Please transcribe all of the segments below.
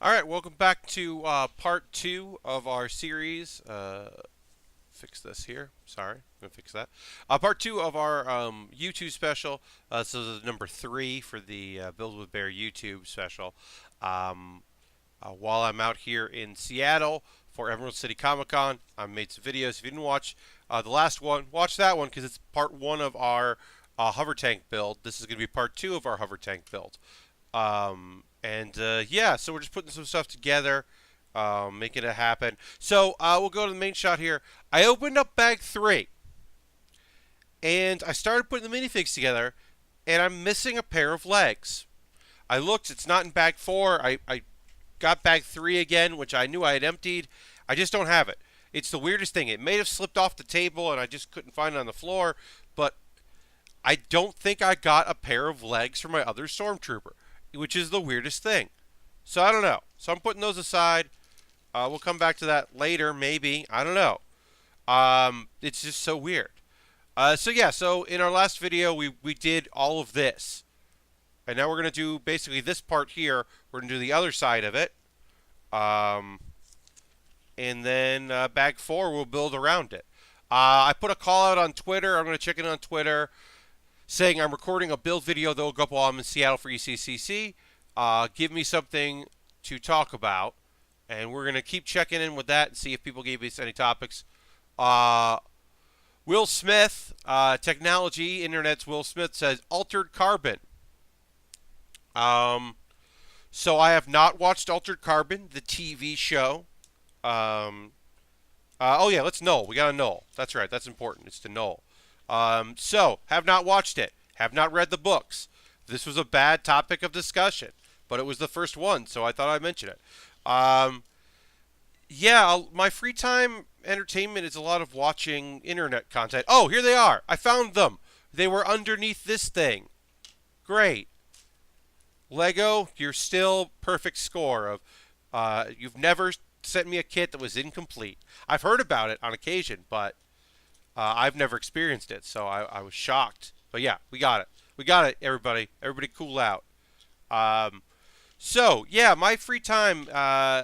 All right, welcome back to part two of our series. Fix this here. Sorry, I'm gonna fix that. Part two of our YouTube special. So this is number three for the Build with Bear YouTube special. Um, while I'm out here in Seattle for Emerald City Comic Con, I made some videos. If you didn't watch the last one, watch that one because it's part one of our hover tank build. This is going to be part two of our hover tank build. Yeah, so we're just putting some stuff together, making it happen. So we'll go to the main shot here. I opened up bag three, and I started putting the minifigs together, and I'm missing a pair of legs. I looked; it's not in bag four. I got bag three again, which I knew I had emptied. I just don't have it. It's the weirdest thing. It may have slipped off the table, and I just couldn't find it on the floor. But I don't think I got a pair of legs for my other Stormtrooper, which is the weirdest thing. So I don't know. So I'm putting those aside. We'll come back to that later, maybe. I don't know. It's just so weird. So in our last video, we did all of this. And now we're going to do basically this part here. We're going to do the other side of it. And then bag four, we'll build around it. I put a call out on Twitter. I'm going to check in on Twitter saying I'm recording a build video that will go up while I'm in Seattle for ECCC. Give me something to talk about. And we're going to keep checking in with that and see if people gave us any topics. Will Smith, Technology, Internet's Will Smith says, Altered Carbon. So I have not watched Altered Carbon, the TV show. Let's null. We got to null. That's right. That's important. It's to null. So, have not watched it. Have not read the books. This was a bad topic of discussion, but it was the first one, so I thought I'd mention it. My free time entertainment is a lot of watching internet content. Oh, here they are. I found them. They were underneath this thing. Great. Lego, you're still perfect score of you've never sent me a kit that was incomplete. I've heard about it on occasion, but I've never experienced it, so I was shocked. But yeah, we got it. We got it, everybody. Everybody cool out. My free time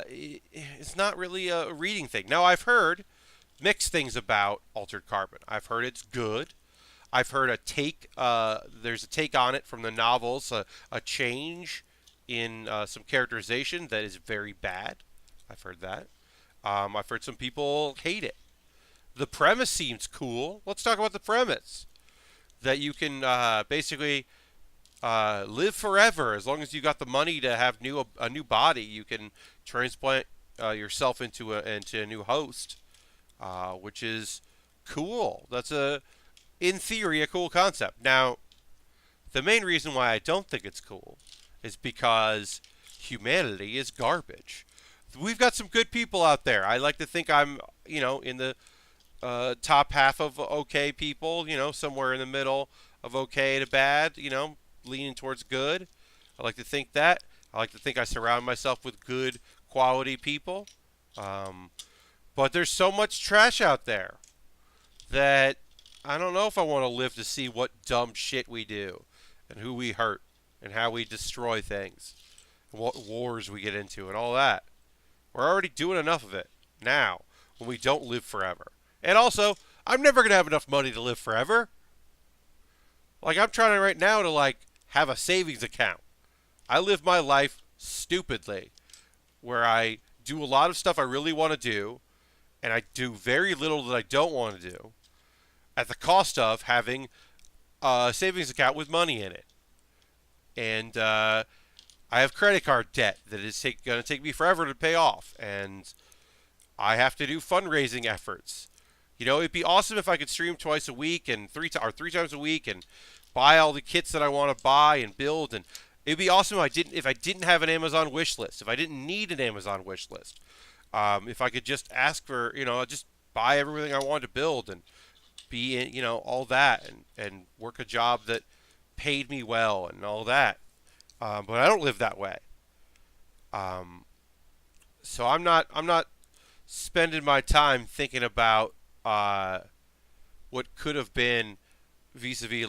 is not really a reading thing. Now, I've heard mixed things about Altered Carbon. I've heard it's good. I've heard there's a take on it from the novels, a change in some characterization that is very bad. I've heard that. I've heard some people hate it. The premise seems cool. Let's talk about the premise. That you can basically live forever as long as you got the money to have a new body. You can transplant yourself into a new host, which is cool. That's in theory, a cool concept. Now, the main reason why I don't think it's cool is because humanity is garbage. We've got some good people out there. I like to think I'm, in the top half of okay people, somewhere in the middle of okay to bad, leaning towards good. I like to think that. I like to think I surround myself with good quality people. But there's so much trash out there that I don't know if I want to live to see what dumb shit we do and who we hurt and how we destroy things and what wars we get into and all that. We're already doing enough of it now when we don't live forever. And also, I'm never going to have enough money to live forever. Like, I'm trying right now to, have a savings account. I live my life stupidly, where I do a lot of stuff I really want to do, and I do very little that I don't want to do, at the cost of having a savings account with money in it. And I have credit card debt that is going to take me forever to pay off, and I have to do fundraising efforts. It'd be awesome if I could stream twice a week and three times a week and buy all the kits that I want to buy and build. And it'd be awesome if I didn't have an Amazon wish list, if I didn't need an Amazon wish list, if I could just ask for, just buy everything I wanted to build and be in, all that and work a job that paid me well and all that. But I don't live that way. So I'm not spending my time thinking about what could have been vis-a-vis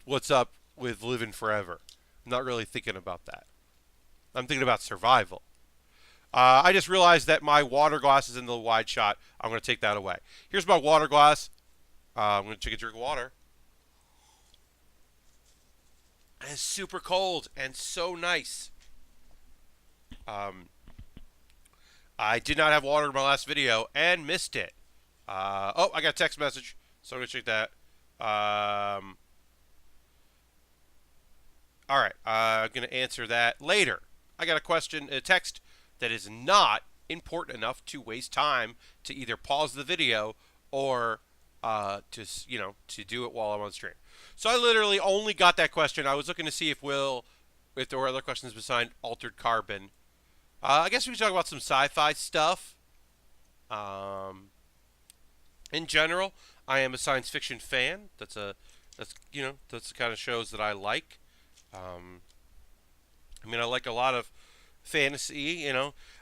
what's up with living forever. I'm not really thinking about that. I'm thinking about survival. I just realized that my water glass is in the wide shot. I'm going to take that away. Here's my water glass. I'm going to take a drink of water. It's super cold and so nice. Um, I did not have water in my last video and missed it. Oh, I got a text message, so I'm going to check that. All right, I'm going to answer that later. I got a text that is not important enough to waste time to either pause the video or to do it while I'm on stream. So I literally only got that question. I was looking to see if there were other questions besides altered carbon. I guess we can talk about some sci-fi stuff. Um, in general, I am a science fiction fan. That's the kind of shows that I like. Um, I like a lot of fantasy.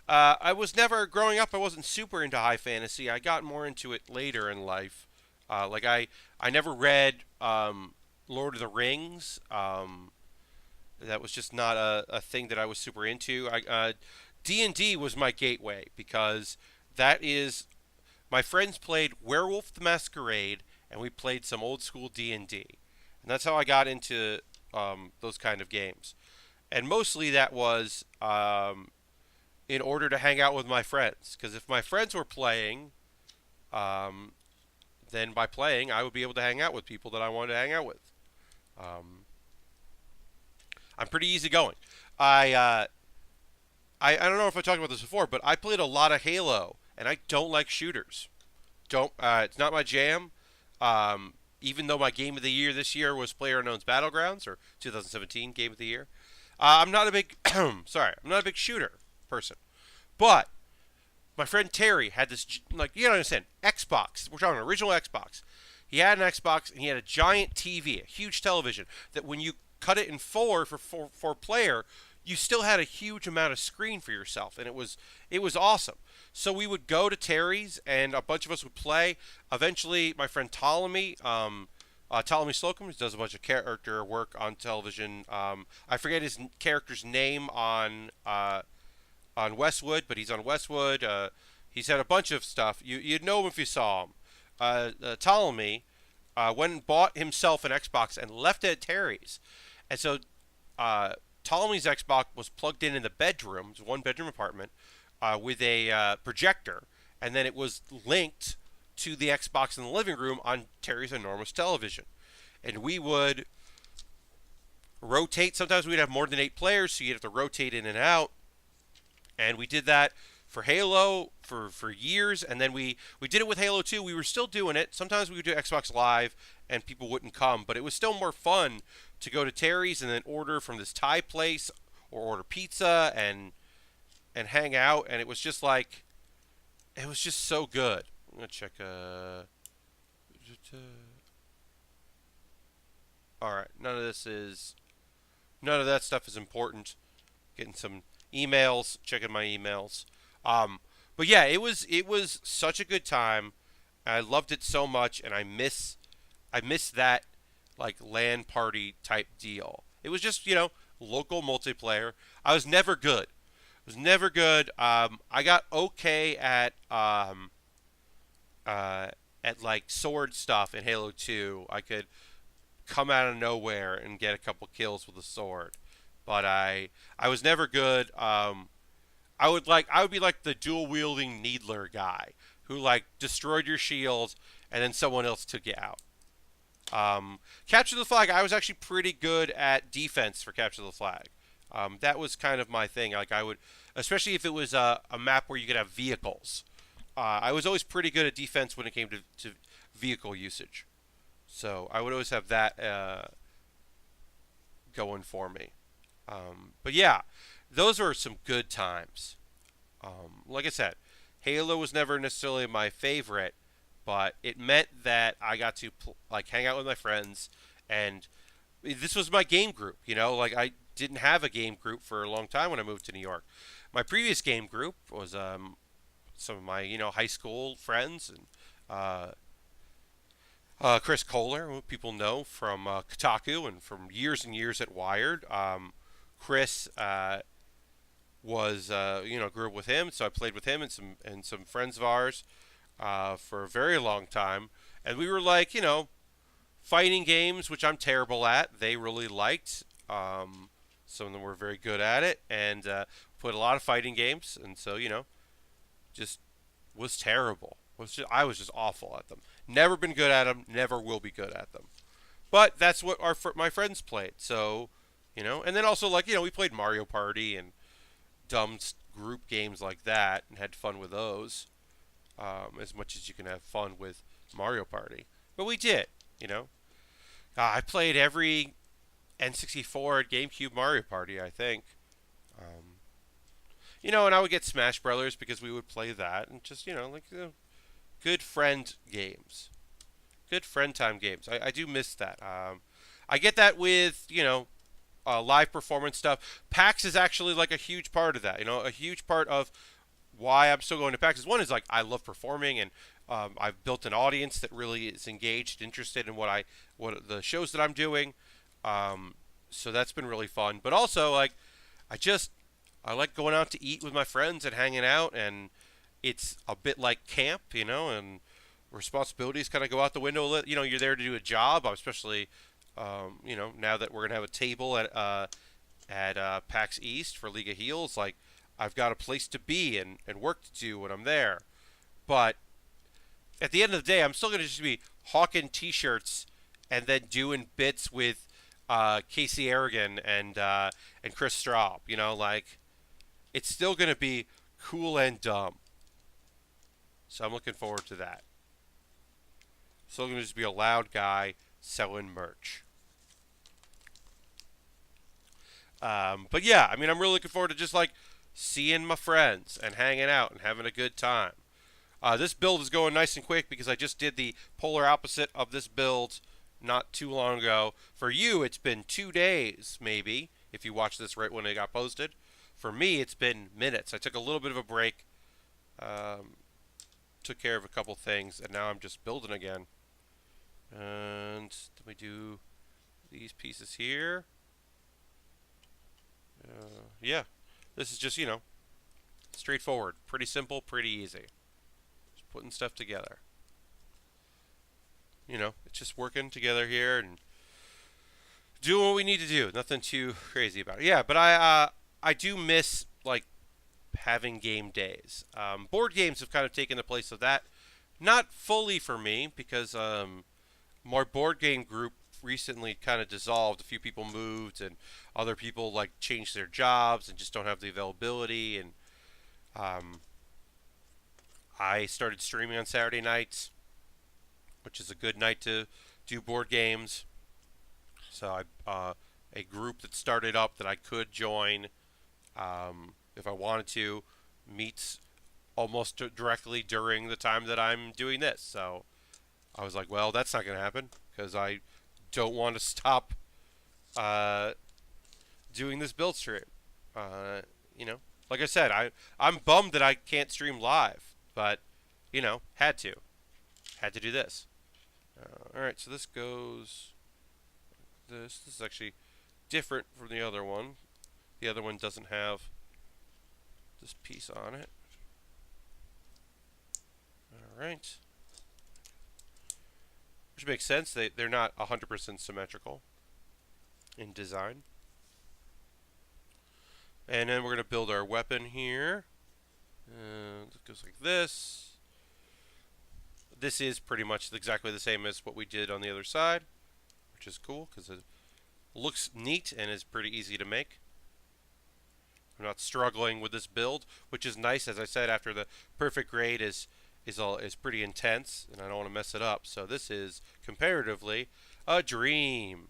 I was never growing up. I wasn't super into high fantasy. I got more into it later in life. I never read Lord of the Rings. That was just not a thing that I was super into. D&D was my gateway because that is my friends played Werewolf the Masquerade and we played some old school D&D. And that's how I got into those kind of games. And mostly that was in order to hang out with my friends. Because if my friends were playing, then by playing, I would be able to hang out with people that I wanted to hang out with. I'm pretty easygoing. I don't know if I talked about this before, but I played a lot of Halo, and I don't like shooters. Don't It's not my jam. Even though my game of the year this year was PlayerUnknown's Battlegrounds or 2017 game of the year, I'm not a big I'm not a big shooter person. But my friend Terry had this, like, you don't understand, Xbox. We're talking original Xbox. He had an Xbox and he had a giant TV, a huge television that when you cut it in four for four player, you still had a huge amount of screen for yourself, and it was awesome. So we would go to Terry's, and a bunch of us would play. Eventually, my friend Ptolemy, Ptolemy Slocum, who does a bunch of character work on television. I forget his character's name on Westwood, but he's on Westwood. He's had a bunch of stuff. You'd know him if you saw him. Ptolemy went and bought himself an Xbox and left it at Terry's. And so Ptolemy's Xbox was plugged in the bedroom. It was a one-bedroom apartment with a projector. And then it was linked to the Xbox in the living room on Terry's enormous television. And we would rotate. Sometimes we'd have more than 8 players, so you'd have to rotate in and out. And we did that for Halo for years, and then we did it with Halo 2. We were still doing it. Sometimes we would do Xbox Live, and people wouldn't come, but it was still more fun to go to Terry's and then order from this Thai place or order pizza and hang out, and it was just so good. I'm gonna check. All right, none of that stuff is important. Getting some emails, checking my emails. But yeah, it was such a good time. I loved it so much, and I miss that like LAN party type deal. It was just local multiplayer. I was never good. I got okay at like sword stuff in Halo 2. I could come out of nowhere and get a couple kills with a sword, but I was never good. I would be like the dual wielding needler guy who like destroyed your shield and then someone else took you out. Capture the flag. I was actually pretty good at defense for capture the flag. That was kind of my thing. Like I would, especially if it was a map where you could have vehicles. I was always pretty good at defense when it came to vehicle usage. So I would always have that going for me. But yeah, those were some good times. Like I said, Halo was never necessarily my favorite, but it meant that I got to hang out with my friends, and this was my game group. Like I didn't have a game group for a long time when I moved to New York. My previous game group was some of my high school friends and Chris Kohler, who people know from Kotaku and from years and years at Wired. Chris was grew up with him, so I played with him and some friends of ours for a very long time, and we were like fighting games, which I'm terrible at. They really liked. Some of them were very good at it, and put a lot of fighting games, and so just was terrible. I was just awful at them. Never been good at them. Never will be good at them. But that's what my friends played. So, and then also like we played Mario Party and dumb group games like that, and had fun with those. As much as you can have fun with Mario Party, but we did. You know, I played every N64 at GameCube Mario Party, I think. Um, and I would get Smash Brothers because we would play that, and just good friend games, good friend time games. I do miss that. I get that with live performance stuff. PAX is actually like a huge part of that. A huge part of why I'm still going to PAX is one is like I love performing, and I've built an audience that really is engaged, interested in what the shows that I'm doing. So that's been really fun. But also like I just I like going out to eat with my friends and hanging out, and it's a bit like camp, and responsibilities kind of go out the window. You're there to do a job, especially now that we're gonna have a table at PAX East for League of Heels. Like I've got a place to be and work to do when I'm there. But at the end of the day, I'm still gonna just be hawking T-shirts and then doing bits with Casey Aragon and Chris Straub. Like it's still gonna be cool and dumb. So I'm looking forward to that. Still gonna just be a loud guy selling merch. But yeah, I mean, I'm really looking forward to just like seeing my friends and hanging out and having a good time. This build is going nice and quick because I just did the polar opposite of this build not too long ago. For you, it's been 2 days, maybe, if you watch this right when it got posted. For me, it's been minutes. I took a little bit of a break, took care of a couple things, and now I'm just building again. And let me do these pieces here. Yeah, this is just, straightforward. Pretty simple, pretty easy. Just putting stuff together. It's just working together here and doing what we need to do. Nothing too crazy about it. Yeah, but I do miss, like, having game days. Board games have kind of taken the place of that. Not fully for me, because my board game group recently kind of dissolved. A few people moved, and other people like changed their jobs and just don't have the availability. And I started streaming on Saturday nights, which is a good night to do board games. So a group that started up that I could join if I wanted to meets almost directly during the time that I'm doing this. So I was like, well, that's not going to happen because I don't want to stop doing this build stream. You know, like I said, I'm bummed that I can't stream live, but had to do this. All right, so this goes. This is actually different from the other one. The other one doesn't have this piece on it. All right. Which makes sense. They're not 100% symmetrical in design. And then we're going to build our weapon here. It goes like this. This is pretty much exactly the same as what we did on the other side, which is cool because it looks neat and is pretty easy to make. I'm not struggling with this build, which is nice. As I said, after the perfect grade is pretty intense, and I don't want to mess it up. So this is comparatively a dream.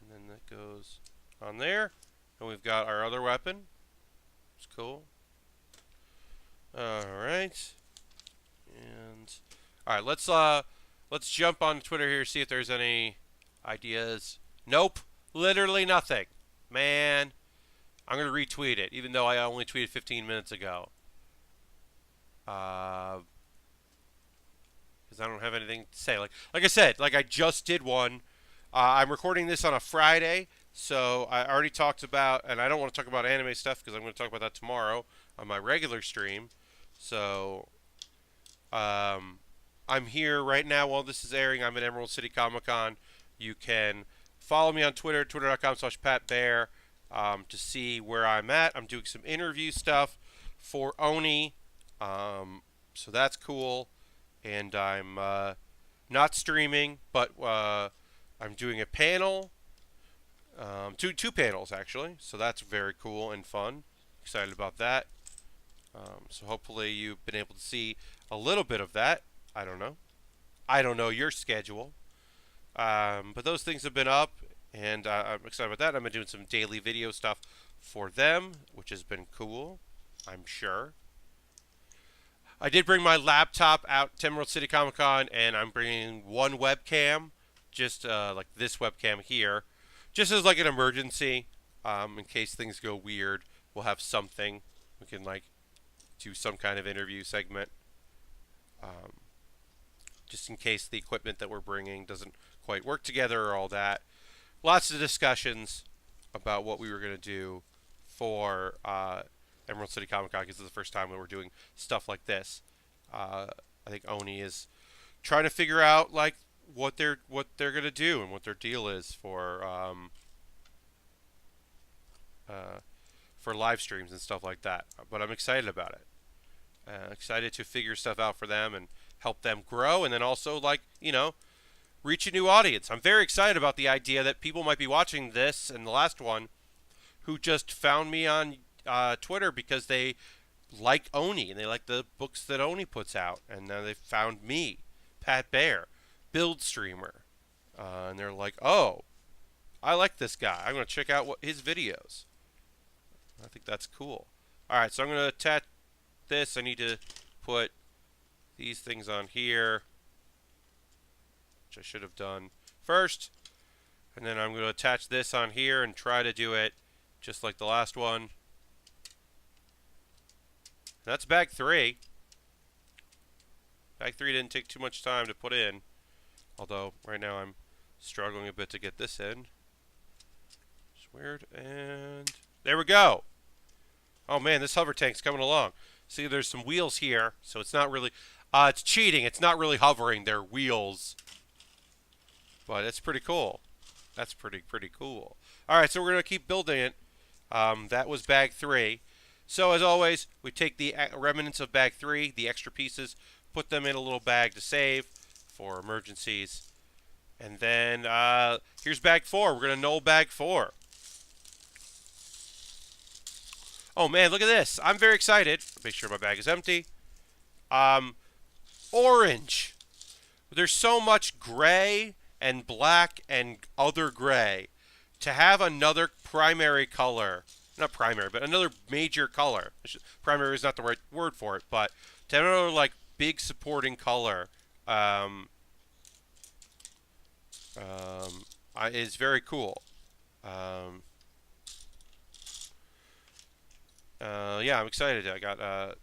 And then that goes on there, and we've got our other weapon. It's cool. All right, and all right. Let's jump on Twitter here, see if there's any ideas. Nope, literally nothing. Man, I'm gonna retweet it, even though I only tweeted 15 minutes ago. Because I don't have anything to say. Like I said, like I just did one. I'm recording this on a Friday. So I already talked about, and I don't want to talk about anime stuff because I'm going to talk about that tomorrow on my regular stream. So um, I'm here right now while this is airing. I'm at Emerald City Comic Con. You can follow me on Twitter, twitter.com/PatBaer, to see where I'm at. I'm doing some interview stuff for Oni, so that's cool. And I'm not streaming, but I'm doing a panel, two panels actually. So that's very cool and fun. Excited about that. So hopefully you've been able to see a little bit of that. I don't know. I don't know your schedule, but those things have been up, and I'm excited about that. I've been doing some daily video stuff for them, which has been cool. I'm sure. I did bring my laptop out to Emerald City Comic Con, and I'm bringing one webcam, just like this webcam here, just as like an emergency, in case things go weird. We'll have something we can like do some kind of interview segment, um, just in case the equipment that we're bringing doesn't quite work together or all that. Lots of discussions about what we were going to do for Emerald City Comic Con because this is the first time that we're doing stuff like this. I think Oni is trying to figure out like what they're gonna do and what their deal is for live streams and stuff like that. But I'm excited about it. Excited to figure stuff out for them and help them grow, and then also like reach a new audience. I'm very excited about the idea that people might be watching this and the last one who just found me on Twitter because they like Oni and they like the books that Oni puts out, and now they found me, Pat Baer, build streamer, and they're like, oh, I like this guy. I'm gonna check out his videos. I think that's cool. All right, so I'm gonna attach this. I need to put these things on here, which I should have done first, and then I'm gonna attach this on here and try to do it just like the last one. That's bag 3. Bag 3 didn't take too much time to put in, although right now I'm struggling a bit to get this in. It's weird, and there we go. Oh man, this hover tank's coming along. See, there's some wheels here, so it's not really, it's cheating. It's not really hovering. They're wheels, but it's pretty cool. That's pretty cool. All right, so we're gonna keep building it. That was bag 3. So as always, we take the remnants of bag 3, the extra pieces, put them in a little bag to save for emergencies. And then here's bag 4. We're going to null bag 4. Oh man, look at this. I'm very excited. Make sure my bag is empty. Orange. There's so much gray and black and other gray. To have another primary color, not primary, but another major color. Primary is not the right word for it, but to have another like big supporting color is very cool. Yeah, I'm excited. I got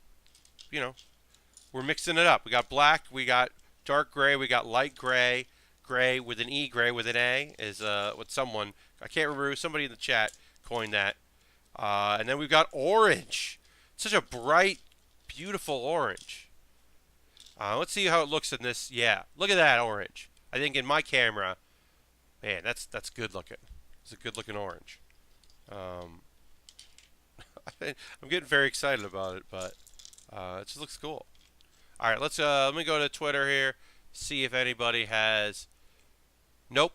we're mixing it up. We got black, we got dark gray, we got light gray. Gray with an E, gray with an A is what someone, I can't remember, somebody in the chat coined that. And then we've got orange. Such a bright, beautiful orange. Let's see how it looks in this. Yeah, look at that orange. I think in my camera, man, that's good looking. It's a good looking orange. I'm getting very excited about it, but it just looks cool. All right, let me go to Twitter here, see if anybody has. Nope.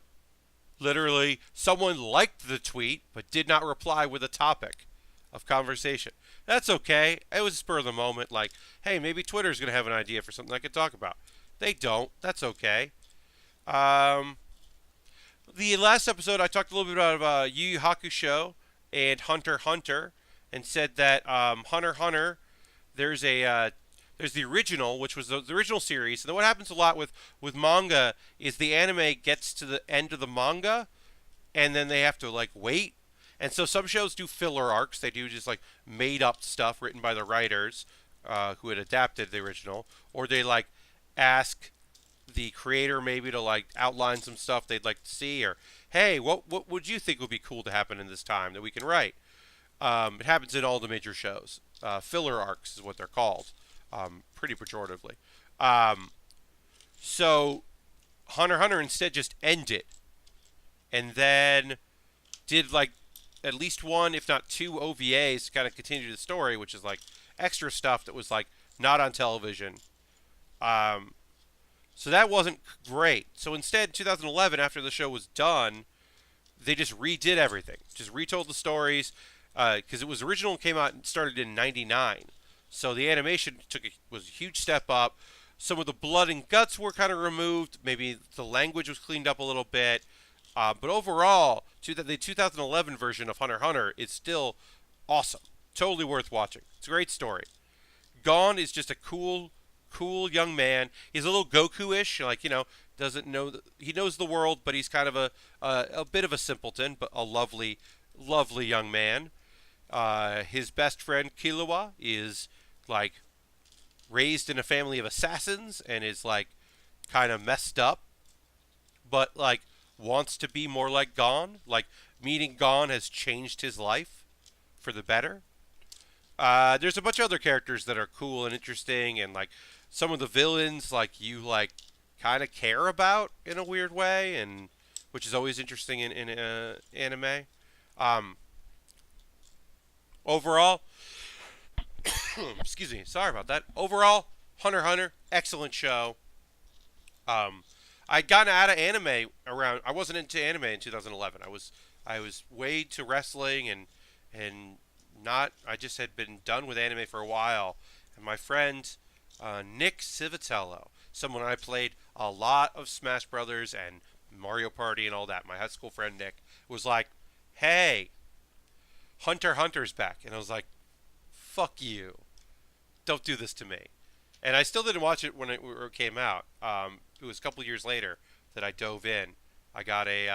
Literally, someone liked the tweet but did not reply with a topic of conversation. That's okay. It was a spur of the moment, like, hey, maybe Twitter's going to have an idea for something I could talk about. They don't. That's okay. The last episode, I talked a little bit about Yu Yu Hakusho and Hunter x Hunter, and said that Hunter x Hunter, there's the original, which was the original series. And then what happens a lot with manga is the anime gets to the end of the manga, and then they have to like wait. And so some shows do filler arcs. They do just like made up stuff written by the writers who had adapted the original, or they like ask the creator maybe to like outline some stuff they'd like to see, or hey, what would you think would be cool to happen in this time that we can write? It happens in all the major shows. Filler arcs is what they're called, pretty pejoratively. Um, so Hunter x Hunter instead just ended, and then did like at least one, if not two OVAs to kind of continue the story, which is like extra stuff that was like not on television. Um, so that wasn't great. So instead, in 2011, after the show was done, they just redid everything, just retold the stories, because it was original and came out and started in '99. So the animation was a huge step up. Some of the blood and guts were kind of removed. Maybe the language was cleaned up a little bit. But overall, the 2011 version of Hunter x Hunter is still awesome. Totally worth watching. It's a great story. Gon is just a cool young man. He's a little Goku-ish, like, doesn't know he knows the world, but he's kind of a bit of a simpleton, but a lovely, lovely young man. His best friend Killua is like raised in a family of assassins and is like kind of messed up, but like wants to be more like Gon. Like meeting Gon has changed his life for the better. There's a bunch of other characters that are cool and interesting, and like some of the villains, like you like kind of care about in a weird way, and which is always interesting in anime. Um, Overall, excuse me, sorry about that. Overall, Hunter x Hunter, excellent show. Um, I'd gotten out of anime around. I wasn't into anime in 2011. I was way to wrestling and not. I just had been done with anime for a while. And my friend Nick Civitello, someone I played a lot of Smash Brothers and Mario Party and all that. My high school friend Nick was like, "Hey, Hunter x Hunter's back," and I was like, "Fuck you! Don't do this to me." And I still didn't watch it when it came out. It was a couple years later that I dove in. I got a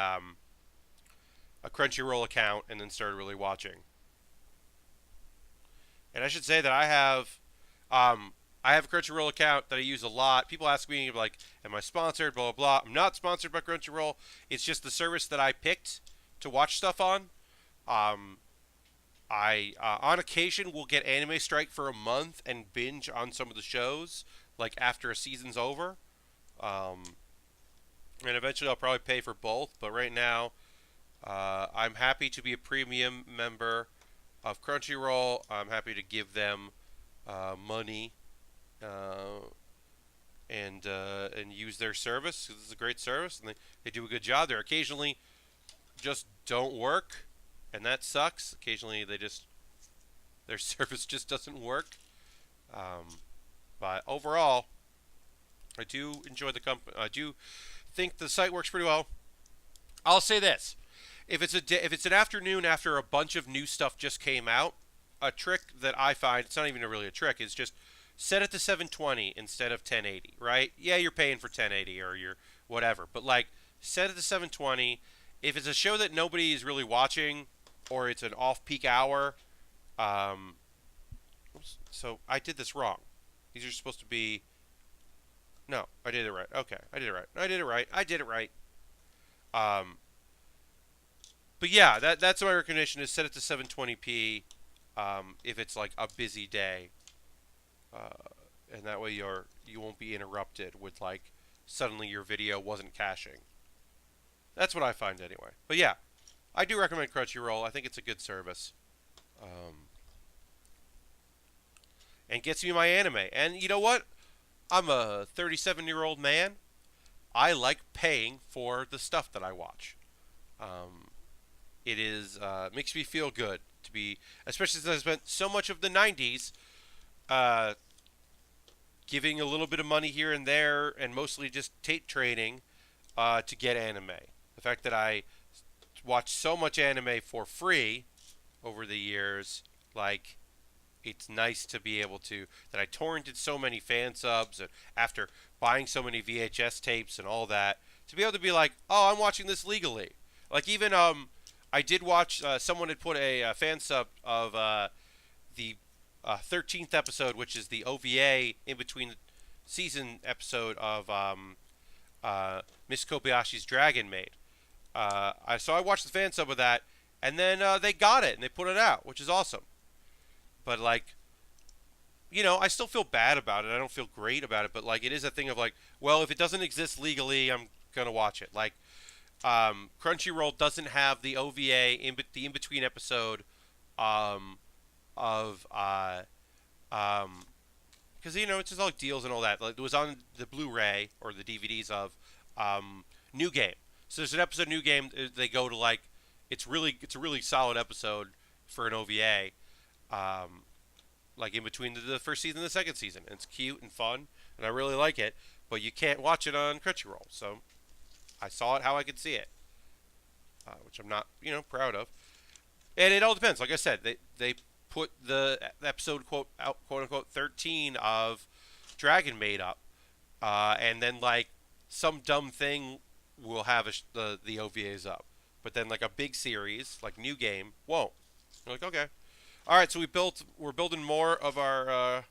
Crunchyroll account and then started really watching. And I should say that I have a Crunchyroll account that I use a lot. People ask me like, "Am I sponsored?" Blah blah blah. I'm not sponsored by Crunchyroll. It's just the service that I picked to watch stuff on. Um, I on occasion will get Anime Strike for a month and binge on some of the shows like after a season's over. Um, and eventually I'll probably pay for both. But right now, I'm happy to be a premium member of Crunchyroll. I'm happy to give them money uh, and use their service. This is a great service, and they do a good job. They occasionally just don't work, and that sucks. Occasionally their service just doesn't work. Um, but overall, I do enjoy the company. I do think the site works pretty well. I'll say this: if it's an afternoon after a bunch of new stuff just came out, a trick that I find, it's not even really a trick, is just set it to 720 instead of 1080. Right? Yeah, you're paying for 1080 or you're whatever, but like set it to 720. If it's a show that nobody is really watching, or it's an off-peak hour, um, so I did this wrong. These are supposed to be. No, I did it right. Okay, I did it right. I did it right. I did it right. Um, but yeah, that's my recommendation: is set it to 720p if it's like a busy day, and that way you won't be interrupted with like suddenly your video wasn't caching. That's what I find anyway. But yeah, I do recommend Crunchyroll. I think it's a good service, and gets me my anime. And you know what? I'm a 37-year-old man. I like paying for the stuff that I watch. Um, it is makes me feel good to be, especially since I spent so much of the '90s uh, giving a little bit of money here and there, and mostly just tape trading to get anime. The fact that I watched so much anime for free over the years, like it's nice to be able to that I torrented so many fan subs and after buying so many VHS tapes and all that to be able to be like, oh, I'm watching this legally. Like even I did watch someone had put a fan sub of the 13th episode, which is the OVA in between season episode of Miss Kobayashi's Dragon made. I watched the fan sub of that, and then they got it and they put it out, which is awesome. But like, I still feel bad about it. I don't feel great about it, but like, it is a thing of like, well, if it doesn't exist legally, I'm gonna watch it. Like, Crunchyroll doesn't have the OVA the in between episode um, of because it's just all like deals and all that. Like, it was on the Blu-ray or the DVDs of New Game. So there's an episode of New Game. They go to like it's a really solid episode for an OVA. Um, like in between the first season and the second season. And it's cute and fun, and I really like it. But you can't watch it on Crunchyroll, so I saw it how I could see it, which I'm not proud of. And it all depends. Like I said, they put the episode quote unquote 13 of Dragon Maid up, and then like some dumb thing will have the OVAs up, but then like a big series like New Game won't. You're like, okay, all right. So we're building more of our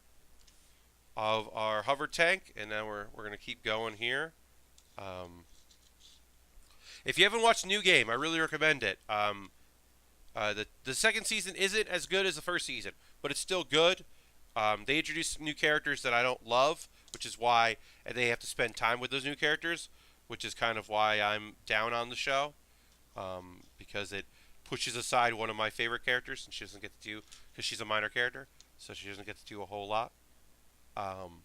hover tank, and now we're gonna keep going here. Um, if you haven't watched New Game, I really recommend it. The second season isn't as good as the first season, but it's still good. They introduced new characters that I don't love, which is why they have to spend time with those new characters, which is kind of why I'm down on the show, because it pushes aside one of my favorite characters, and she doesn't get to do because she's a minor character, so she doesn't get to do a whole lot. Um,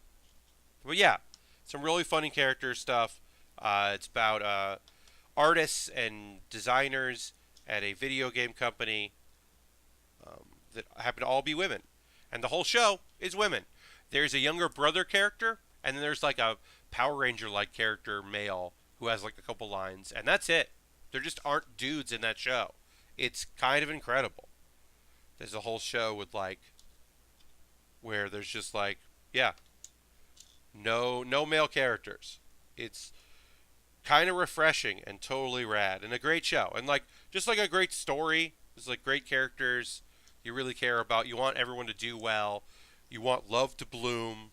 but yeah, some really funny character stuff. It's about artists and designers at a video game company that happen to all be women. And the whole show is women. There's a younger brother character, and then there's like a Power Ranger like character, male, who has like a couple lines, and that's it. There just aren't dudes in that show. It's kind of incredible. There's a whole show with like, where there's just like, yeah, no male characters. It's kind of refreshing and totally rad and a great show and like just like a great story. It's like great characters you really care about. You want everyone to do well. You want love to bloom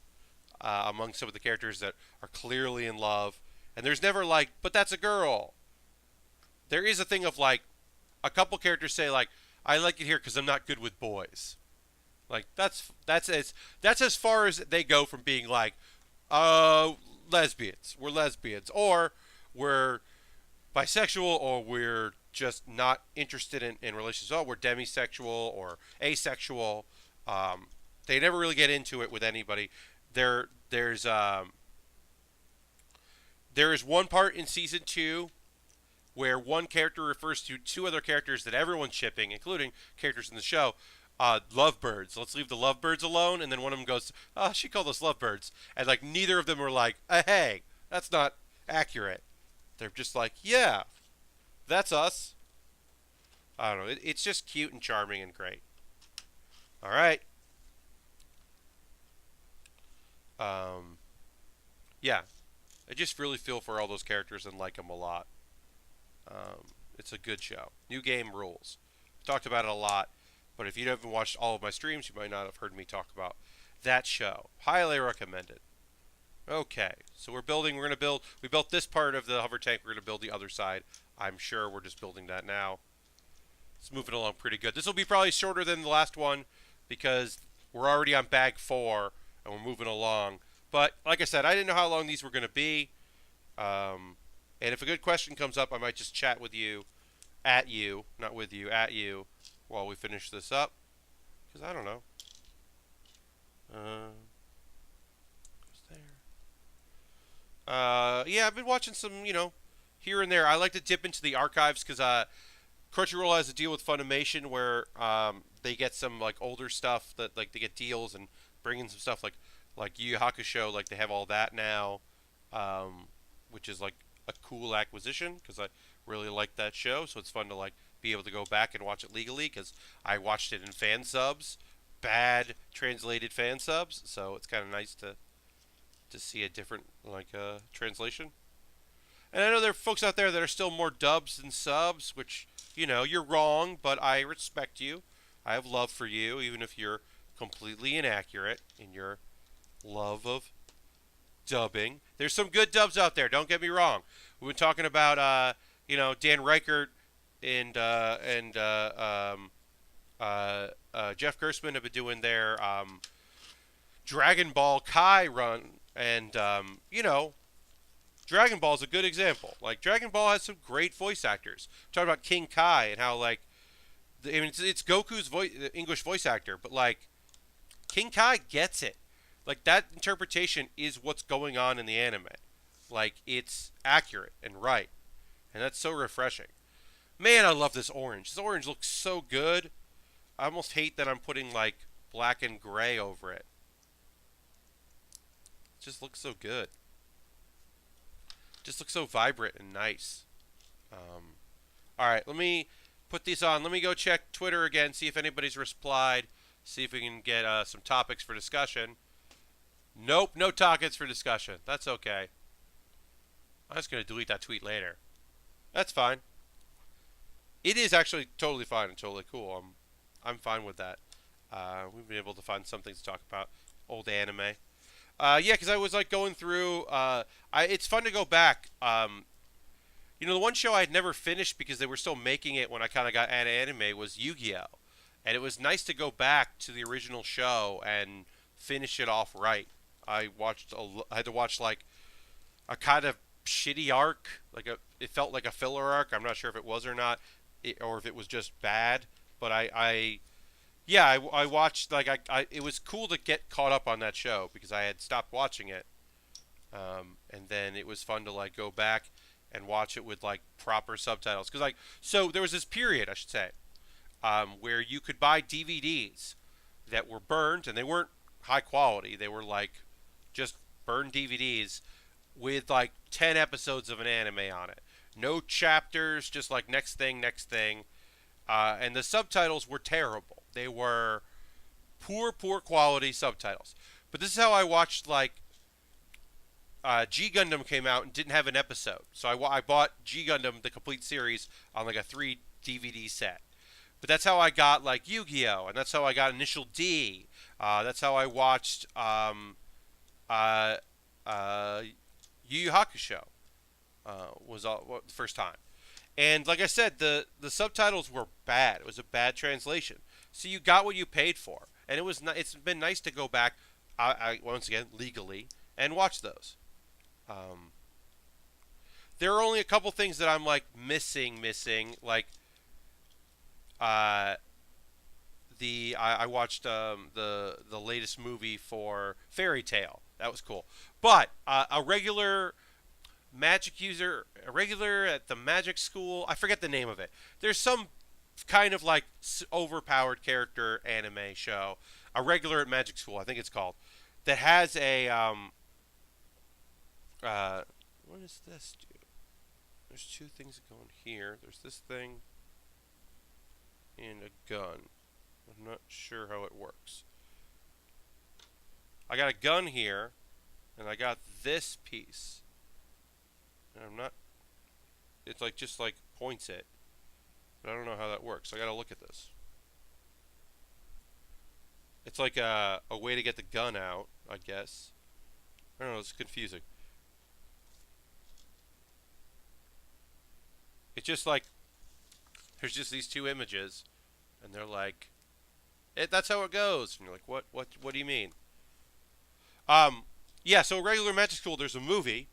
among some of the characters that are clearly in love. And there's never like, but that's a girl. There is a thing of like a couple characters say like, I like it here because I'm not good with boys. Like that's as far as they go from being like, lesbians. We're lesbians, or we're bisexual, or we're just not interested in relationships. Oh, we're demisexual or asexual. They never really get into it with anybody. There is one part in season 2 where one character refers to two other characters that everyone's shipping, including characters in the show. Lovebirds. Let's leave the lovebirds alone. And then one of them goes, "Oh, she called us lovebirds," and like neither of them are like, "Hey, that's not accurate." They're just like, "Yeah, that's us." I don't know. It's just cute and charming and great. All right. Um, yeah, I just really feel for all those characters and like them a lot. It's a good show. New Game rules. I've talked about it a lot, but if you haven't watched all of my streams, you might not have heard me talk about that show. Highly recommended. Okay, so we're building. We're gonna build. We built this part of the hover tank. We're gonna build the other side. I'm sure we're just building that now. It's moving along pretty good. This will be probably shorter than the last one because we're already on bag 4 and we're moving along. But like I said, I didn't know how long these were gonna be. And if a good question comes up, I might just chat with you, at you, not with you, at you, while we finish this up. Because I don't know. Goes there. Yeah, I've been watching some, here and there. I like to dip into the archives because Crunchyroll has a deal with Funimation where they get some like older stuff that like they get deals and bring in some stuff like Yu Yu Hakusho. Like they have all that now, which is like a cool acquisition because I really like that show. So it's fun to like be able to go back and watch it legally because I watched it in fan subs, bad translated fan subs. So it's kind of nice to see a different like translation. And I know there are folks out there that are still more dubs than subs, which you're wrong, but I respect you. I have love for you, even if you're completely inaccurate in your love of dubbing. There's some good dubs out there. Don't get me wrong. We've been talking about Dan Reichert and Jeff Gerstmann have been doing their Dragon Ball Kai run, and Dragon Ball is a good example. Like Dragon Ball has some great voice actors. Talking about King Kai and how like it's Goku's English voice actor, but like King Kai gets it. Like that interpretation is what's going on in the anime. Like it's accurate and right, and that's so refreshing. Man, I love this orange. This orange looks so good. I almost hate that I'm putting like black and gray over it. It just looks so good. Just looks so vibrant and nice. All right, let me put these on. Let me go check Twitter again, see if anybody's replied, see if we can get some topics for discussion. Nope, no topics for discussion. That's okay. I'm just going to delete that tweet later. That's fine. It is actually totally fine and totally cool. I'm fine with that. We've been able to find something to talk about. Old anime. Yeah, because I was like going through. It's fun to go back. The one show I had never finished because they were still making it when I kind of got out of anime was Yu-Gi-Oh, and it was nice to go back to the original show and finish it off right. I had to watch like a kind of shitty arc, it felt like a filler arc. I'm not sure if it was or not, or if it was just bad. But I watched it was cool to get caught up on that show because I had stopped watching it, and then it was fun to like go back and watch it with like proper subtitles because so there was this period I should say where you could buy DVDs that were burned and they weren't high quality. They were like just burned DVDs with like 10 episodes of an anime on it. No chapters, just like next thing. And the subtitles were terrible. They were poor quality subtitles. But this is how I watched like G Gundam came out and didn't have an episode. So I bought G Gundam, the complete series, on like a 3 DVD set. But that's how I got like Yu-Gi-Oh! And that's how I got Initial D. That's how I watched Yu Yu Hakusho. Was the first time. And like I said, the subtitles were bad. It was a bad translation. So you got what you paid for. And it's been nice to go back, once again, legally, and watch those. There are only a couple things that I'm like missing. Like I watched the latest movie for Fairy Tale. That was cool. But a regular at the magic school, I forget the name of it. There's some kind of like overpowered character anime show, a regular at magic school, I think it's called, that has a what does this do? There's 2 things that go in here. There's this thing and a gun. I'm not sure how it works. I got a gun here, and I got this piece. And I'm not. It's like just like points it, but I don't know how that works. I gotta look at this. It's like a way to get the gun out, I guess. I don't know. It's confusing. It's just like there's just these 2 images, and they're like, that's how it goes. And you're like, what do you mean? Yeah. So regular magic school, there's a movie.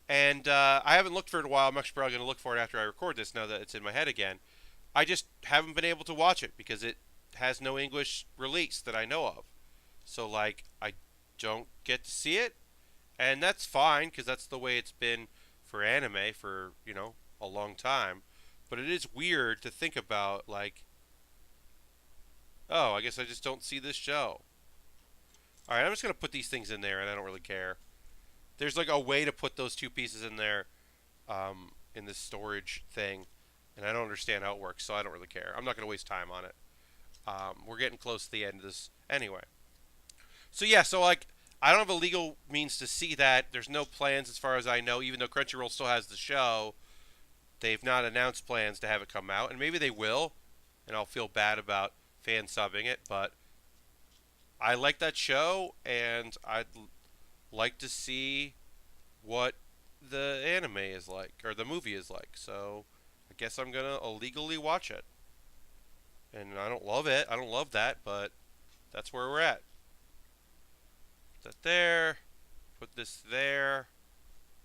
And I haven't looked for it in a while. I'm actually probably going to look for it after I record this now that it's in my head again. I just haven't been able to watch it because it has no English release that I know of. So, like, I don't get to see it. And that's fine because that's the way it's been for anime for, a long time. But it is weird to think about, like, oh, I guess I just don't see this show. Alright, I'm just going to put these things in there and I don't really care. There's like a way to put those 2 pieces in there in this storage thing, and I don't understand how it works, so I don't really care. I'm not going to waste time on it. We're getting close to the end of this anyway. So yeah, so like I don't have a legal means to see that. There's no plans as far as I know, even though Crunchyroll still has the show. They've not announced plans to have it come out, and maybe they will, and I'll feel bad about fan subbing it, but I like that show, and like to see what the anime is like or the movie is like. So I guess I'm gonna illegally watch it. And I don't love it. I don't love that, but that's where we're at. Put that there. Put this there.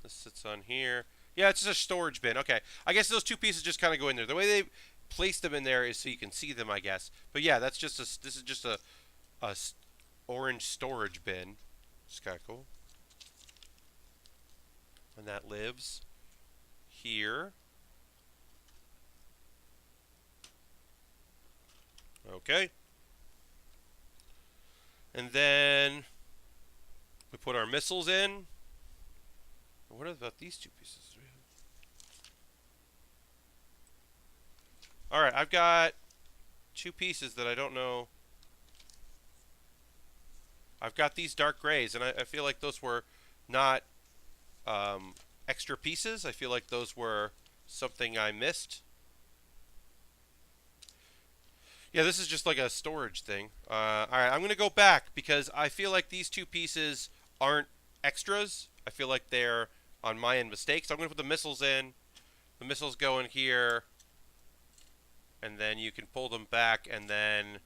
This sits on here. Yeah, it's just a storage bin. Okay. I guess those two pieces just kind of go in there. The way they place them in there is so you can see them, I guess. But yeah, that's just a. This is just a orange storage bin. It's kind of cool. And that lives here. Okay. And then we put our missiles in. What about these two pieces? Alright, I've got two pieces that I don't know. I've got these dark grays, and I feel like those were not extra pieces. I feel like those were something I missed. Yeah, this is just like a storage thing. Alright, I'm going to go back because I feel like these two pieces aren't extras. I feel like they're on my end mistakes. So I'm going to put the missiles in. The missiles go in here. And then you can pull them back and then...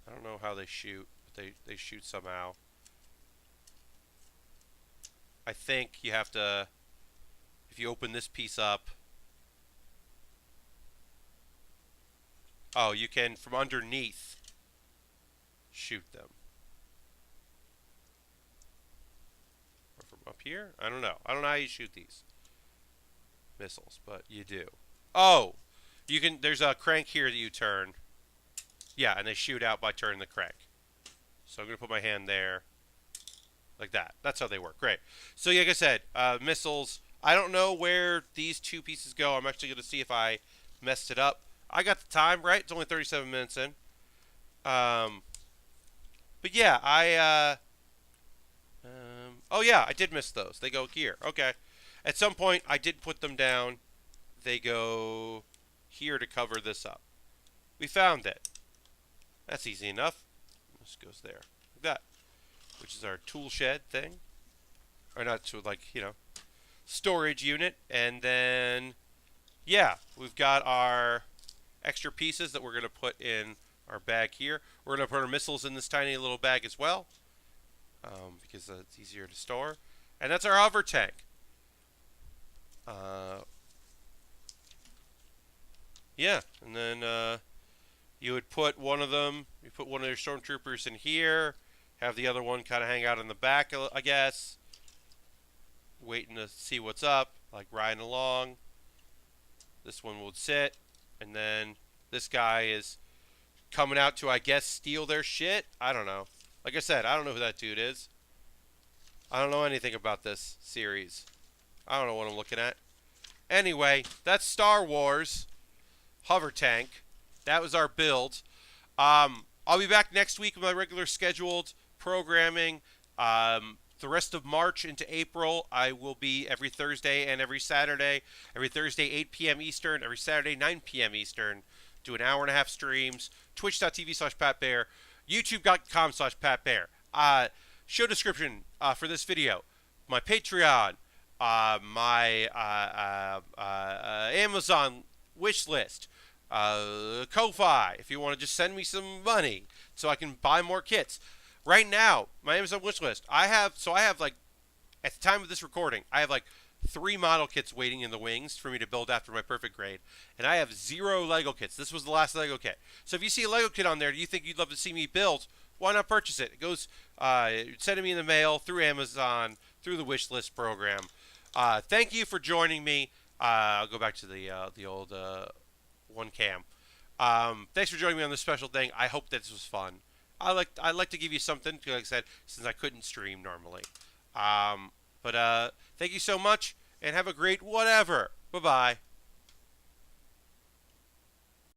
I don't know how they shoot, but they shoot somehow. I think you have to... If you open this piece up... Oh, you can, from underneath, shoot them. Or from up here? I don't know. I don't know how you shoot these missiles, but you do. Oh! You can, there's a crank here that you turn. Yeah, and they shoot out by turning the crank. So I'm going to put my hand there. Like that. That's how they work. Great. So, like I said, missiles. I don't know where these two pieces go. I'm actually going to see if I messed it up. I got the time, right? It's only 37 minutes in. But yeah, oh yeah, I did miss those. They go here. Okay. At some point, I did put them down. They go here to cover this up. We found it. That's easy enough. This goes there. Like that. Which is our tool shed thing. Or not tool, like, you know, storage unit. And then, yeah, we've got our extra pieces that we're going to put in our bag here. We're going to put our missiles in this tiny little bag as well. Because it's easier to store. And that's our hover tank. Yeah, and then you would put one of them, you put one of your stormtroopers in here, have the other one kind of hang out in the back, I guess, waiting to see what's up, like riding along. This one would sit, and then this guy is coming out to, I guess, steal their shit. I don't know. Like I said, I don't know who that dude is. I don't know anything about this series. I don't know what I'm looking at. Anyway, that's Star Wars hover tank. That was our build. I'll be back next week with my regular scheduled programming. The rest of March into April, I will be every Thursday and every Saturday. Every Thursday, 8 p.m. Eastern. Every Saturday, 9 p.m. Eastern. Do an hour-and-a-half streams. Twitch.tv/PatBaer. YouTube.com/PatBaer. Show description for this video. My Patreon. My Amazon wish list. Ko-Fi, if you want to just send me some money so I can buy more kits. Right now, my Amazon wish list, I have like, at the time of this recording, I have like 3 model kits waiting in the wings for me to build after my perfect grade, and I have 0 Lego kits. This was the last Lego kit. So if you see a Lego kit on there, do you think you'd love to see me build? Why not purchase it? It goes, send it me in the mail, through Amazon, through the wish list program. Thank you for joining me. I'll go back to the old one cam. Thanks for joining me on this special thing. I hope that this was fun. I like to give you something, like I said, since I couldn't stream normally. But thank you so much, and have a great whatever. Bye-bye.